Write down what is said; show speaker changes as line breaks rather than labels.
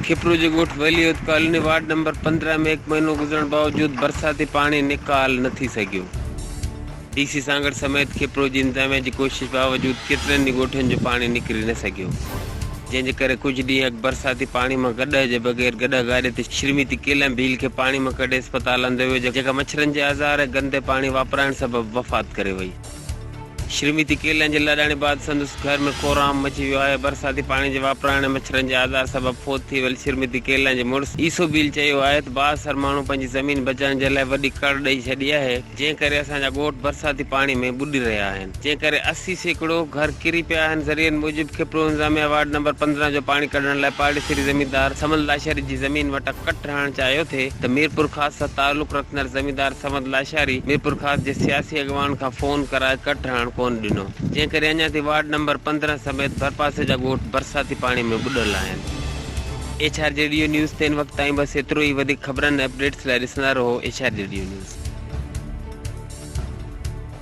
खेपरू जे ॻोठ वलियोत colony ward number 15 में 1 महीनो गुज़रण बावजूद बरसाती पानी निकाल न थी सघियो। डीसी सांगड़ समेत खेपरू जी इंतजामिया जी कोशिश बावजूद केतिरनि ई ॻोठनि जो पानी निकिरी न सघियो, जंहिंजे करे कुछ ॾींहं अॻु बरसाती पानी में गॾह जे बग़ैर गॾह गाॾे ते श्रीमती केलम भील खे पानी में कढे अस्पताल अंदर वियो, जेका मच्छरनि जे आज़ार ऐं गंदे पानी वापराइण सबबि वफ़ात करे वई। श्रीमती केलम जे लाॾाणी बाद संदसि घर में कोराम मची वियो आहे। बरसाती पानी जे वापराइण मच्छरनि जे आज़ार सबबि फोत थी वियल श्रीमती केलम जे मुड़ुसु ईसो बील चयो आहे त बासर माण्हू पंहिंजी ज़मीन बचाइण जे लाइ वॾी कर ॾेई छॾी आहे, जंहिं करे असांजा ॻोठ बरसाती पानी में ॿुॾी रहिया आहिनि, जंहिं करे 80% घर किरी पिया आहिनि। ज़रियनि मूजिबि खेपरू इंतजामिया वार्ड नंबर 15 जो पानी कढण लाइ पाड़ेसरी ज़मीनदार समद लाशारी जी ज़मीन वटां कट हणणु चाहियो थे त मीरपुर ख़ास सां तालुक़ रखंदड़ ज़मीनदार समद लाशारी मीरपुर ख़ास जे सियासी अॻवान खां फ़ोन कराए कट हणणु कोन ॾिनो, जंहिं करे अञा ताईं वार्ड नंबर 15 समेत भरपासे जा ॻोठ बरसाती पानी में ॿुॾल आहिनि। एचआर रेडियो न्यूज़ ते हिन वक़्तु ताईं बसि एतिरो ई। वधीक ख़बरनि ऐं अपडेट्स लाइ ॾिसंदा रहो एचआर रेडियो न्यूज़।